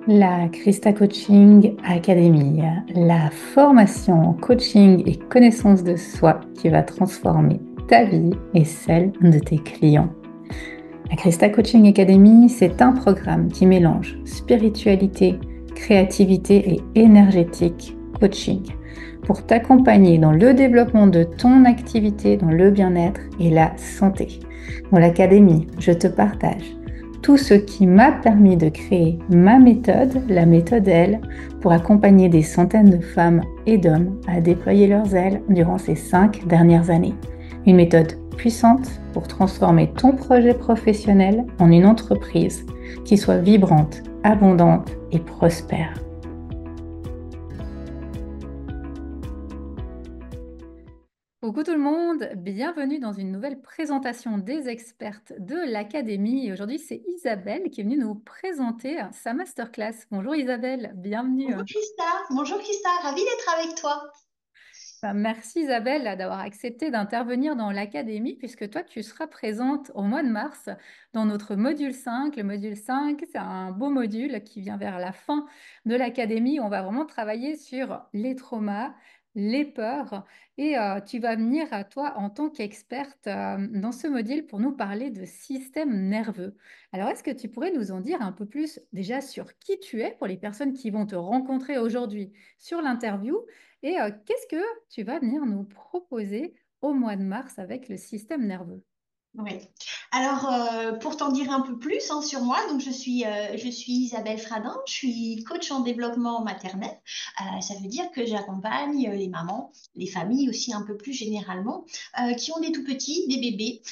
La Christa Coaching Academy, la formation en coaching et connaissance de soi qui va transformer ta vie et celle de tes clients. La Christa Coaching Academy, c'est un programme qui mélange spiritualité, créativité et énergétique coaching pour t'accompagner dans le développement de ton activité, dans le bien-être et la santé. Dans l'académie, je te partage tout ce qui m'a permis de créer ma méthode, la méthode L, pour accompagner des centaines de femmes et d'hommes à déployer leurs ailes durant ces 5 dernières années. Une méthode puissante pour transformer ton projet professionnel en une entreprise qui soit vibrante, abondante et prospère. Coucou tout le monde, bienvenue dans une nouvelle présentation des expertes de l'Académie. Et aujourd'hui, c'est Isabelle qui est venue nous présenter sa masterclass. Bonjour Isabelle, bienvenue. Bonjour Christa, ravie d'être avec toi. Merci Isabelle d'avoir accepté d'intervenir dans l'Académie puisque toi, tu seras présente au mois de mars dans notre module 5. Le module 5, c'est un beau module qui vient vers la fin de l'Académie. On va vraiment travailler sur les traumas, les peurs et tu vas venir à toi en tant qu'experte dans ce module pour nous parler de système nerveux. Alors, est-ce que tu pourrais nous en dire un peu plus déjà sur qui tu es pour les personnes qui vont te rencontrer aujourd'hui sur l'interview? Et qu'est-ce que tu vas venir nous proposer au mois de mars avec le système nerveux? Oui. Alors, pour t'en dire un peu plus sur moi, donc je suis Isabelle Fradin, je suis coach en développement maternel. Ça veut dire que j'accompagne les mamans, les familles aussi un peu plus généralement, qui ont des tout petits, des bébés.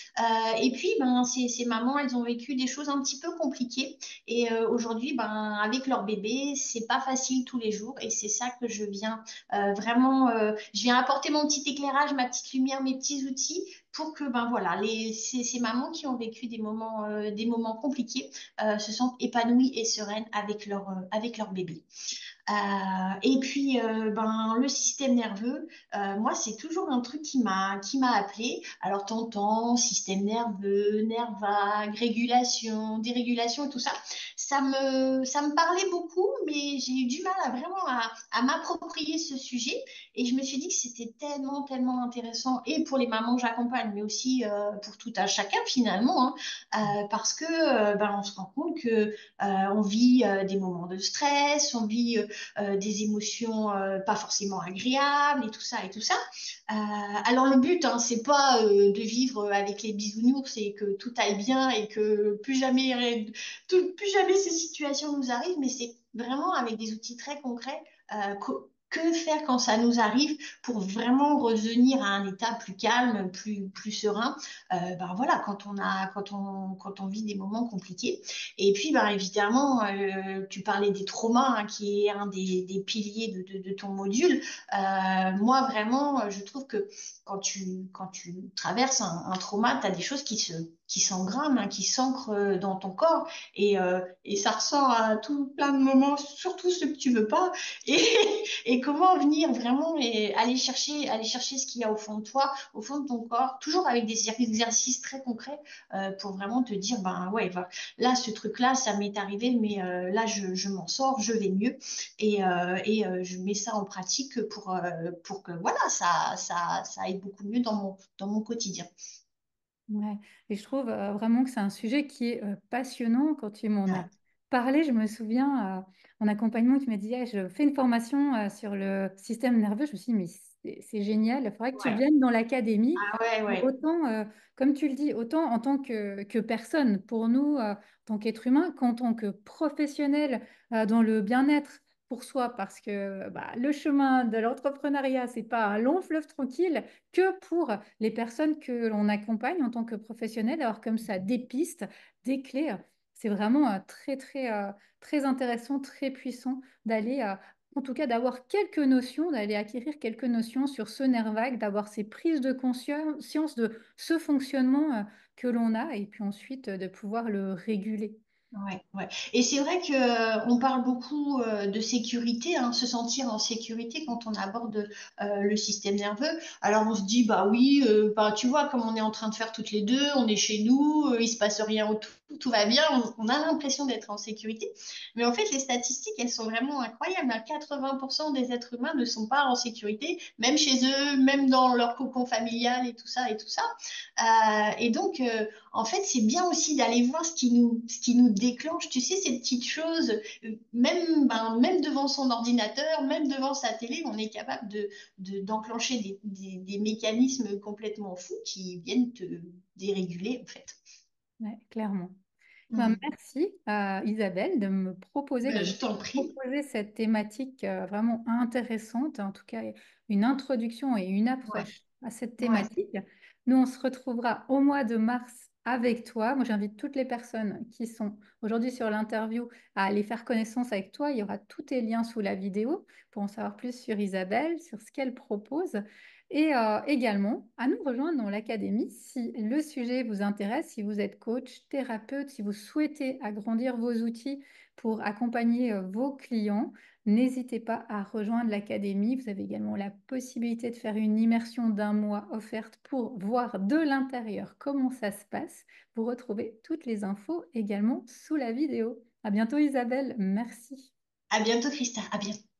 Et puis, ben, ces mamans, elles ont vécu des choses un petit peu compliquées. Et aujourd'hui, ben, avec leur bébé, c'est pas facile tous les jours. Et c'est ça que je viens je viens apporter mon petit éclairage, ma petite lumière, mes petits outils pour que ben voilà ces mamans qui ont vécu des moments compliqués se sentent épanouies et sereines avec leur bébé. Et puis, ben, le système nerveux, moi, c'est toujours un truc qui m'a appelé. Alors, t'entends, système nerveux, nerf vague, régulation, dérégulation et tout ça. Ça me parlait beaucoup, mais j'ai eu du mal à m'approprier ce sujet. Et je me suis dit que c'était tellement, tellement intéressant, et pour les mamans que j'accompagne, mais aussi pour tout un chacun finalement, parce que ben, on se rend compte que on vit des moments de stress, on vit des émotions pas forcément agréables et tout ça et tout ça. Alors le but, c'est pas de vivre avec les bisounours et que tout aille bien et que plus jamais ces situations nous arrivent, mais c'est vraiment avec des outils très concrets. Que faire quand ça nous arrive pour vraiment revenir à un état plus calme, plus serein, ben voilà, quand on vit des moments compliqués. Et puis, ben, évidemment, tu parlais des traumas, qui est un des piliers de ton module. Moi, vraiment, je trouve que quand tu traverses un trauma, tu as des choses qui s'engramment, qui s'ancrent dans ton corps. Et ça ressort à tout plein de moments, surtout ceux que tu veux pas. Et, et comment venir vraiment et aller chercher ce qu'il y a au fond de toi, au fond de ton corps, toujours avec des exercices très concrets pour vraiment te dire, ben ouais, là, ce truc-là, ça m'est arrivé, mais là, je m'en sors, je vais mieux. Et je mets ça en pratique pour que voilà, ça aille beaucoup mieux dans mon quotidien. Ouais. Et je trouve vraiment que c'est un sujet qui est passionnant. Quand tu m'en as Ouais. parlé, je me souviens en accompagnement, tu m'as dit, ah, je fais une formation sur le système nerveux. Je me suis dit, mais c'est génial, il faudrait que tu Ouais. viennes dans l'académie. Ah ouais, ouais. Autant, comme tu le dis, autant en tant que personne, pour nous, en tant qu'être humain, qu'en tant que professionnel dans le bien-être pour soi, parce que bah, le chemin de l'entrepreneuriat, c'est pas un long fleuve tranquille que pour les personnes que l'on accompagne en tant que professionnel, avoir comme ça des pistes, des clés. C'est vraiment très intéressant, très puissant d'aller, en tout cas, d'avoir quelques notions, d'aller acquérir quelques notions sur ce nerf vague, d'avoir ces prises de conscience de ce fonctionnement que l'on a et puis ensuite de pouvoir le réguler. Ouais, ouais. Et c'est vrai que on parle beaucoup de sécurité, hein, se sentir en sécurité quand on aborde le système nerveux. Alors on se dit bah oui, bah tu vois comme on est en train de faire toutes les deux, on est chez nous, il se passe rien autour, tout va bien, on a l'impression d'être en sécurité. Mais en fait les statistiques elles sont vraiment incroyables, hein. 80% des êtres humains ne sont pas en sécurité, même chez eux, même dans leur cocon familial et tout ça et tout ça. Et donc en fait, c'est bien aussi d'aller voir ce qui nous déclenche, tu sais, ces petites choses, même, ben, même devant son ordinateur, même devant sa télé, on est capable d'enclencher des mécanismes complètement fous qui viennent te déréguler, en fait. Ouais, clairement. Ben, Mm. merci à Isabelle de me proposer, Ben, de nous je t'en prie. proposer cette thématique vraiment intéressante, en tout cas une introduction et une Ouais, approche à cette ouais. thématique. Nous, on se retrouvera au mois de mars avec toi. Moi, j'invite toutes les personnes qui sont aujourd'hui sur l'interview à aller faire connaissance avec toi. Il y aura tous tes liens sous la vidéo pour en savoir plus sur Isabelle, sur ce qu'elle propose. Et également, à nous rejoindre dans l'académie si le sujet vous intéresse, si vous êtes coach, thérapeute, si vous souhaitez agrandir vos outils pour accompagner vos clients, n'hésitez pas à rejoindre l'académie. Vous avez également la possibilité de faire une immersion d'un mois offerte pour voir de l'intérieur comment ça se passe. Vous retrouvez toutes les infos également sous la vidéo. À bientôt Isabelle, merci. À bientôt, Christa. À bientôt.